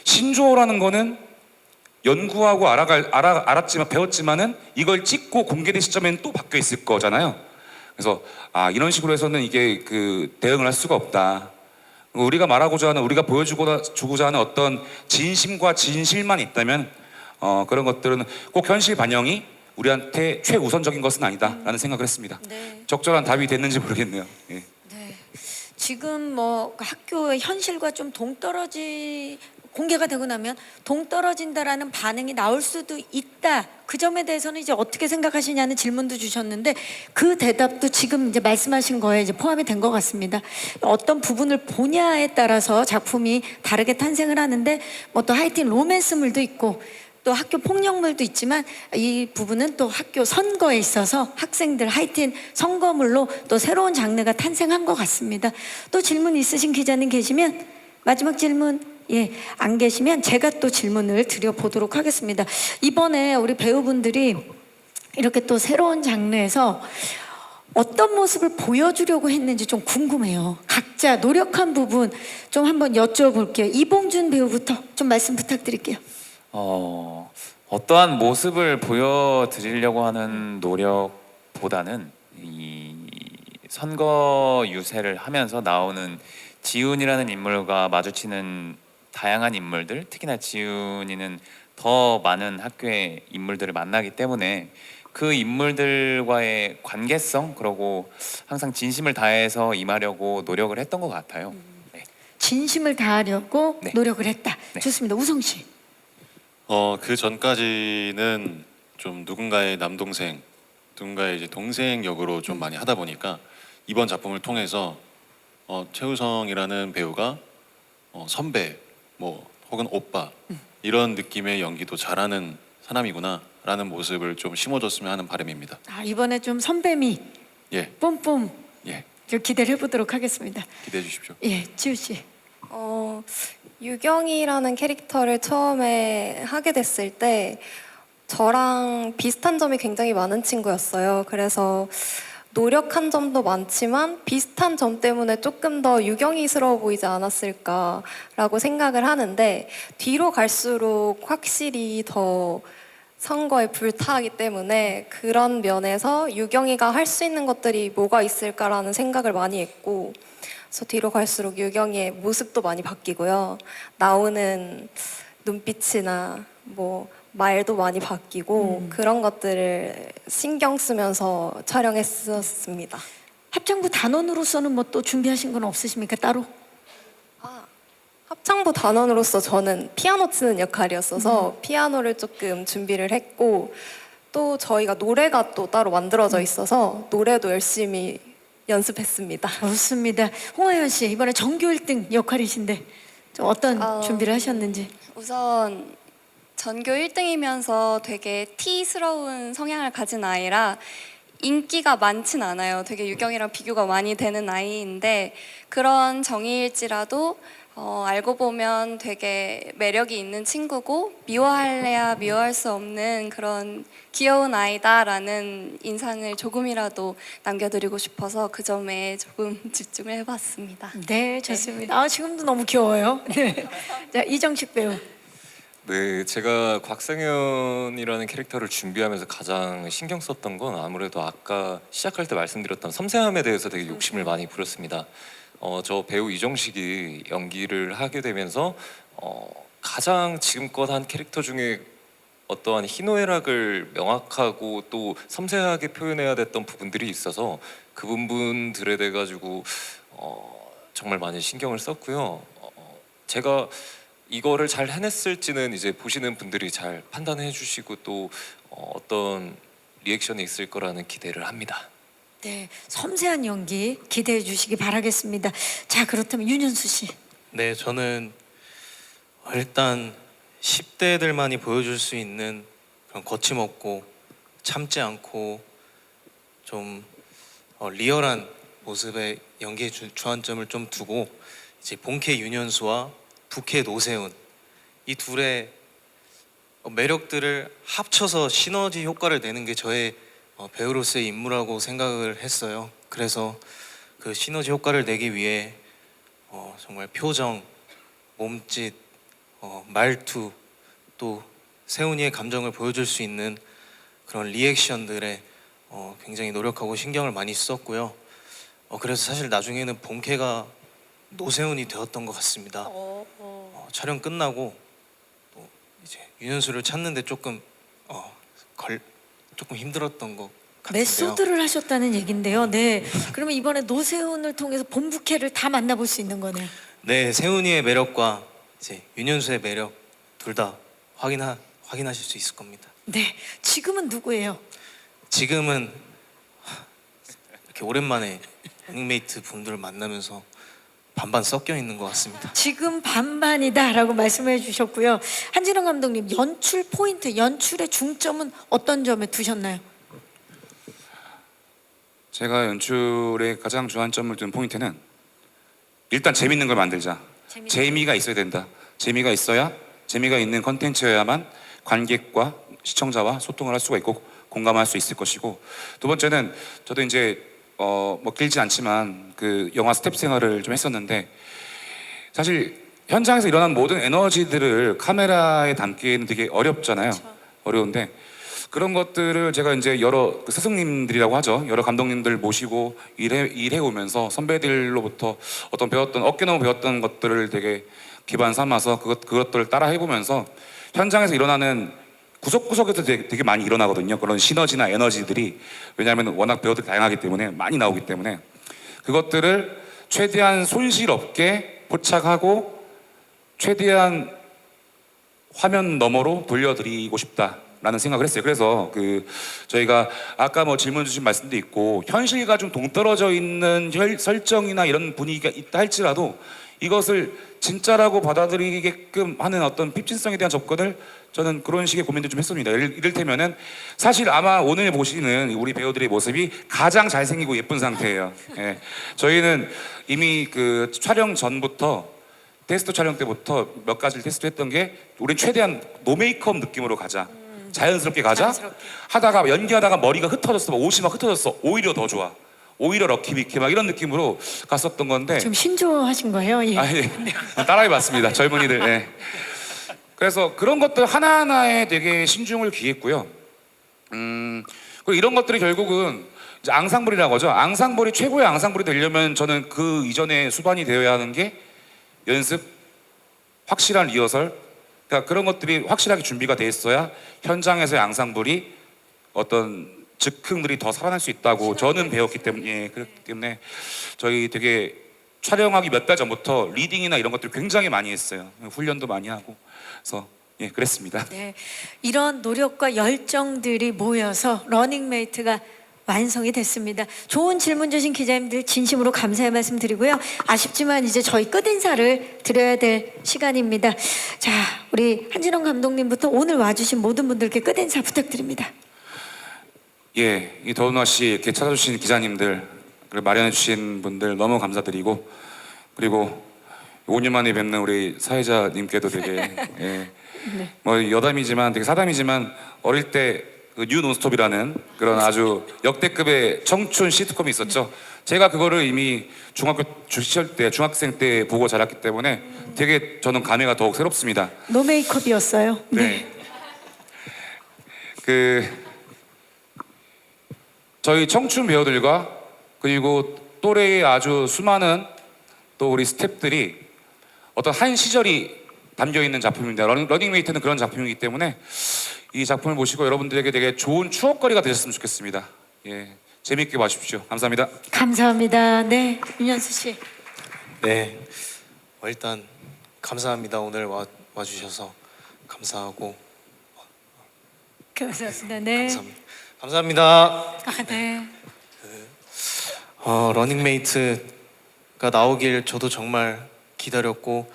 신조어라는 거는 연구하고 알았지만 배웠지만은 이걸 찍고 공개된 시점에는 또 바뀌어 있을 거잖아요. 그래서 이런 식으로 해서는 이게 그 대응을 할 수가 없다. 우리가 말하고자 하는 우리가 보여주고자 하는 어떤 진심과 진실만 있다면 그런 것들은 꼭 현실 반영이 우리한테 최우선적인 것은 아니다라는 생각을 했습니다. 네. 적절한 답이 됐는지 모르겠네요. 예. 네. 지금 뭐 학교의 현실과 좀 공개가 되고 나면 동떨어진다라는 반응이 나올 수도 있다. 그 점에 대해서는 이제 어떻게 생각하시냐는 질문도 주셨는데 그 대답도 지금 이제 말씀하신 거에 이제 포함이 된 것 같습니다. 어떤 부분을 보냐에 따라서 작품이 다르게 탄생을 하는데 뭐 또 하이틴 로맨스물도 있고 또 학교 폭력물도 있지만 이 부분은 또 학교 선거에 있어서 학생들 하이틴 선거물로 또 새로운 장르가 탄생한 것 같습니다. 또 질문 있으신 기자님 계시면 마지막 질문 안 계시면 제가 또 질문을 드려보도록 하겠습니다. 이번에 우리 배우분들이 이렇게 또 새로운 장르에서 어떤 모습을 보여주려고 했는지 좀 궁금해요. 각자 노력한 부분 좀 한번 여쭤볼게요. 이봉준 배우부터 좀 말씀 부탁드릴게요. 어떠한 모습을 보여드리려고 하는 노력보다는 이 선거 유세를 하면서 나오는 지훈이라는 인물과 마주치는 다양한 인물들, 특히나 지훈이는 더 많은 학교의 인물들을 만나기 때문에 그 인물들과의 관계성 그리고 항상 진심을 다해서 임하려고 노력을 했던 것 같아요. 네. 진심을 다하려고 노력을 했다. 좋습니다. 우성 씨. 그 전까지는 좀 누군가의 남동생, 누군가의 이제 동생 역으로 좀 많이 하다 보니까 이번 작품을 통해서 최우성이라는 배우가 선배, 뭐 혹은 오빠 이런 느낌의 연기도 잘하는 사람이구나라는 모습을 좀 심어줬으면 하는 바람입니다. 이번에 좀 선배미 뿜뿜 좀 기대를 해보도록 하겠습니다. 기대해 주십시오. 지우 씨. 유경이라는 캐릭터를 처음에 하게 됐을 때 저랑 비슷한 점이 굉장히 많은 친구였어요. 그래서 노력한 점도 많지만 비슷한 점 때문에 조금 더 유경이스러워 보이지 않았을까라고 생각을 하는데 뒤로 갈수록 확실히 더 선거에 불타하기 때문에 그런 면에서 유경이가 할 수 있는 것들이 뭐가 있을까라는 생각을 많이 했고 그래서 뒤로 갈수록 유경이의 모습도 많이 바뀌고요. 나오는 눈빛이나 뭐 말도 많이 바뀌고 그런 것들을 신경 쓰면서 촬영했었습니다. 합창부 단원으로서는 뭐 또 준비하신 건 없으십니까 따로? 합창부 단원으로서 저는 피아노 치는 역할이었어서 피아노를 조금 준비를 했고 또 저희가 노래가 또 따로 만들어져 있어서 노래도 열심히 연습했습니다. 좋습니다. 홍하연 씨 이번에 전교 1등 역할이신데 좀 어떤 준비를 하셨는지. 우선 전교 1등이면서 되게 T스러운 성향을 가진 아이라 인기가 많진 않아요. 되게 유경이랑 비교가 많이 되는 아이인데 그런 정의일지라도 알고 보면 되게 매력이 있는 친구고 미워할래야 미워할 수 없는 그런 귀여운 아이다라는 인상을 조금이라도 남겨드리고 싶어서 그 점에 조금 집중을 해봤습니다. 네, 좋습니다. 아, 지금도 너무 귀여워요. 네. 자, 이정식 배우. 네, 제가 곽상현이라는 캐릭터를 준비하면서 가장 신경 썼던 건 아무래도 아까 시작할 때 말씀드렸던 섬세함에 대해서 되게 욕심을 많이 부렸습니다. 저 배우 이정식이 연기를 하게 되면서 가장 지금껏 한 캐릭터 중에 어떠한 희노애락을 명확하고 또 섬세하게 표현해야 됐던 부분들이 있어서 그 부분들에 대해 가지고 정말 많이 신경을 썼고요. 제가 이거를 잘 해냈을지는 이제 보시는 분들이 잘 판단해 주시고 또 어떤 리액션이 있을 거라는 기대를 합니다. 네, 섬세한 연기 기대해 주시기 바라겠습니다. 자, 그렇다면 윤현수 씨. 네, 저는 일단 10대들만이 보여줄 수 있는 그런 거침없고 참지 않고 좀 리얼한 모습의 연기에 주안점을 좀 두고 이제 본캐 윤현수와 부캐 노세훈 이 둘의 매력들을 합쳐서 시너지 효과를 내는 게 저의 배우로서의 임무라고 생각을 했어요. 그래서 그 시너지 효과를 내기 위해 정말 표정, 몸짓, 말투 또 세훈이의 감정을 보여줄 수 있는 그런 리액션들에 굉장히 노력하고 신경을 많이 썼고요. 그래서 사실 나중에는 본캐가 노세훈이 되었던 것 같습니다. 촬영 끝나고 또 이제 윤현수를 찾는데 조금 힘들었던 것 같은데요. 메소드를 하셨다는 얘긴데요. 네, 그러면 이번에 노세훈을 통해서 본부캐를 다 만나볼 수 있는 거네요. 네, 세훈이의 매력과 이제 윤현수의 매력 둘 다 확인하실 수 있을 겁니다. 네, 지금은 누구예요? 지금은 이렇게 오랜만에 러닝메이트 분들을 만나면서 반반 섞여 있는 것 같습니다. 지금 반반이다라고 말씀해 주셨고요. 한진원 감독님, 연출 포인트, 연출의 중점은 어떤 점에 두셨나요? 제가 연출에 가장 주안점을 둔 포인트는 일단 재밌는 걸 만들자. 재미가 있어야 된다. 재미가 있어야 재미가 있는 컨텐츠여야만 관객과 시청자와 소통을 할 수가 있고 공감할 수 있을 것이고, 두 번째는 저도 이제 뭐 길지 않지만 그 영화 스텝 생활을 좀 했었는데 사실 현장에서 일어난 모든 에너지들을 카메라에 담기에는 되게 어렵잖아요. 어려운데 그런 것들을 제가 이제 여러 스승님들이라고 하죠. 여러 감독님들 모시고 일해 오면서 선배들로부터 어떤 배웠던 어깨너머 배웠던 것들을 되게 기반 삼아서 그것들을 따라 해보면서 현장에서 일어나는 구석구석에서 되게 많이 일어나거든요. 그런 시너지나 에너지들이. 왜냐하면 워낙 배우들이 다양하기 때문에 많이 나오기 때문에 그것들을 최대한 손실 없게 포착하고 최대한 화면 너머로 돌려드리고 싶다라는 생각을 했어요. 그래서 저희가 아까 뭐 질문 주신 말씀도 있고 현실과 좀 동떨어져 있는 설정이나 이런 분위기가 있다 할지라도 이것을 진짜라고 받아들이게끔 하는 어떤 핍진성에 대한 접근을 저는 그런 식의 고민도 좀 했습니다. 이를테면은 사실 아마 오늘 보시는 우리 배우들의 모습이 가장 잘생기고 예쁜 상태예요. 예. 저희는 이미 그 촬영 전부터 테스트 촬영 때부터 몇 가지를 테스트했던 게 우리 최대한 노 메이크업 느낌으로 가자. 자연스럽게 가자. 하다가 연기하다가 머리가 흩어졌어. 막 옷이 막 흩어졌어. 오히려 더 좋아. 오히려 럭키비키 막 이런 느낌으로 갔었던 건데. 좀 신조어하신 거예요? 예. 아, 예. 따라해봤습니다. 젊은이들. 예. 그래서 그런 것들 하나하나에 되게 신중을 기했고요. 그리고 이런 것들이 결국은 이제 앙상블이라고 하죠. 앙상블이 최고의 앙상블이 되려면 저는 그 이전에 수반이 되어야 하는 게 연습, 확실한 리허설, 그러니까 그런 것들이 확실하게 준비가 돼 있어야 현장에서의 앙상블이 어떤 즉흥들이 더 살아날 수 있다고 저는 배웠기 때문에, 예, 그렇기 때문에 저희 되게 촬영하기 몇 달 전부터 리딩이나 이런 것들 굉장히 많이 했어요. 훈련도 많이 하고. 그래서 예, 그랬습니다. 네, 이런 노력과 열정들이 모여서 러닝메이트가 완성이 됐습니다. 좋은 질문 주신 기자님들 진심으로 감사의 말씀 드리고요. 아쉽지만 이제 저희 끝인사를 드려야 될 시간입니다. 자, 우리 한진원 감독님부터 오늘 와주신 모든 분들께 끝인사 부탁드립니다. 예, 이 더운 날씨 이렇게 찾아주신 기자님들, 그리고 마련해주신 분들 너무 감사드리고, 그리고 5년 만에 뵙는 우리 사회자님께도 되게 예, 뭐 여담이지만 되게 사담이지만 어릴 때 그 뉴 논스톱이라는 그런 아주 역대급의 청춘 시트콤이 있었죠. 제가 그거를 이미 중학교 시절 때, 중학생 때 보고 자랐기 때문에 되게 저는 감회가 더욱 새롭습니다. 노 메이크업이었어요. 네. 그 저희 청춘 배우들과 그리고 또래의 아주 수많은 또 우리 스태프들이 어떤 한 시절이 담겨 있는 작품입니다. 러닝메이트는 그런 작품이기 때문에 이 작품을 보시고 여러분들에게 되게 좋은 추억거리가 되셨으면 좋겠습니다. 예, 재미있게 봐주십시오. 감사합니다. 감사합니다. 네, 윤현수 씨. 네, 일단 감사합니다. 오늘 와주셔서 감사하고 감사합니다. 네. 감사합니다. 아, 네. 러닝메이트가 나오길 저도 정말 기다렸고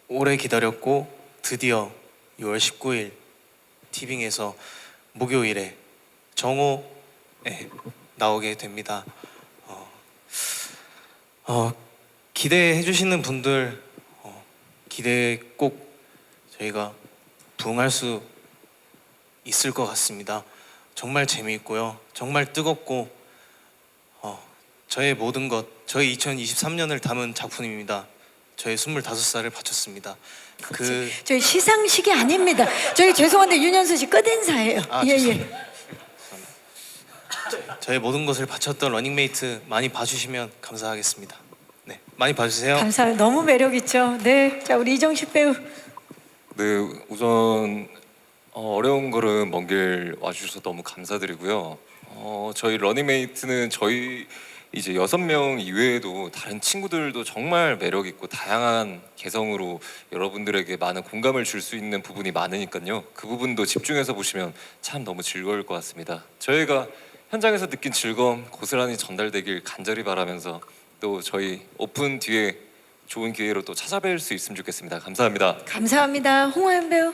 오래 기다렸고 드디어 6월 19일 티빙에서 목요일에 정오에 나오게 됩니다. 기대해 주시는 분들 기대 꼭 저희가 부응할 수 있을 것 같습니다. 정말 재미있고요. 정말 뜨겁고 저의 모든 것, 저희 2023년을 담은 작품입니다. 저의 25살을 바쳤습니다. 저희 시상식이 아닙니다. 저희 죄송한데 윤현수 씨 끝인사예요. 예. 저의 모든 것을 바쳤던 러닝메이트 많이 봐주시면 감사하겠습니다. 네, 많이 봐주세요. 감사해요. 너무 매력 있죠. 네, 자 우리 이정식 배우. 네, 우선 어려운 걸음 먼 길 와주셔서 너무 감사드리고요. 저희 러닝메이트는 저희 이제 6명 이외에도 다른 친구들도 정말 매력 있고 다양한 개성으로 여러분들에게 많은 공감을 줄 수 있는 부분이 많으니까요. 그 부분도 집중해서 보시면 참 너무 즐거울 것 같습니다. 저희가 현장에서 느낀 즐거움 고스란히 전달되길 간절히 바라면서 또 저희 오픈 뒤에 좋은 기회로 또 찾아뵐 수 있으면 좋겠습니다. 감사합니다. 감사합니다. 홍하연 배우.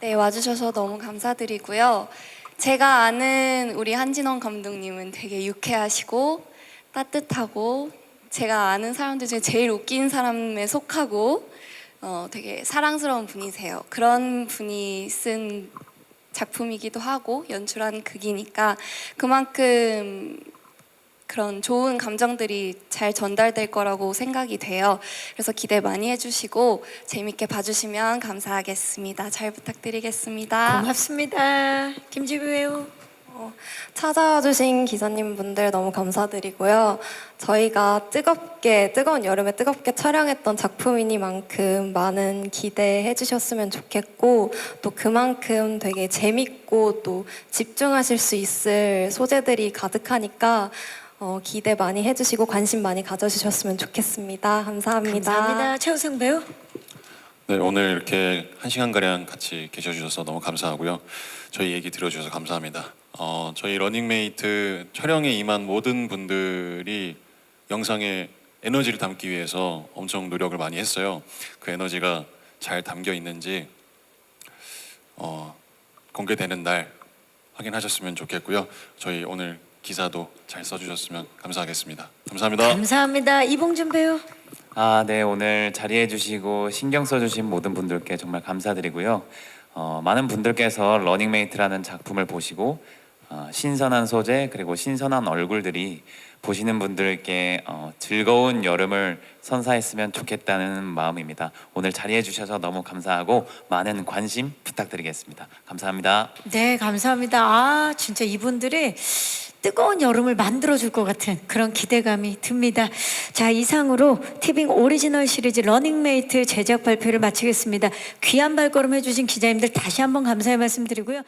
네, 와주셔서 너무 감사드리고요. 제가 아는 우리 한진원 감독님은 되게 유쾌하시고 따뜻하고 제가 아는 사람들 중에 제일 웃긴 사람에 속하고 되게 사랑스러운 분이세요. 그런 분이 쓴 작품이기도 하고 연출한 극이니까 그만큼 그런 좋은 감정들이 잘 전달될 거라고 생각이 돼요. 그래서 기대 많이 해주시고 재밌게 봐주시면 감사하겠습니다. 잘 부탁드리겠습니다. 고맙습니다. 김지우 배우. 찾아와 주신 기자님분들 너무 감사드리고요. 저희가 뜨거운 여름에 뜨겁게 촬영했던 작품이니만큼 많은 기대해 주셨으면 좋겠고 또 그만큼 되게 재밌고 또 집중하실 수 있을 소재들이 가득하니까 기대 많이 해주시고 관심 많이 가져주셨으면 좋겠습니다. 감사합니다. 감사합니다. 최우승 배우. 네, 오늘 이렇게 1시간가량 같이 계셔주셔서 너무 감사하고요. 저희 얘기 들어주셔서 감사합니다. 저희 러닝메이트 촬영에 임한 모든 분들이 영상에 에너지를 담기 위해서 엄청 노력을 많이 했어요. 그 에너지가 잘 담겨 있는지 공개되는 날 확인하셨으면 좋겠고요. 저희 오늘 기사도 잘 써주셨으면 감사하겠습니다. 감사합니다. 감사합니다. 이봉준 배우. 네, 오늘 자리해 주시고 신경 써 주신 모든 분들께 정말 감사드리고요. 많은 분들께서 러닝메이트라는 작품을 보시고 신선한 소재 그리고 신선한 얼굴들이 보시는 분들께 즐거운 여름을 선사했으면 좋겠다는 마음입니다. 오늘 자리해 주셔서 너무 감사하고 많은 관심 부탁드리겠습니다. 감사합니다. 네, 감사합니다. 진짜 이분들이 뜨거운 여름을 만들어줄 것 같은 그런 기대감이 듭니다. 자, 이상으로 티빙 오리지널 시리즈 러닝메이트 제작 발표를 마치겠습니다. 귀한 발걸음 해주신 기자님들 다시 한번 감사의 말씀드리고요.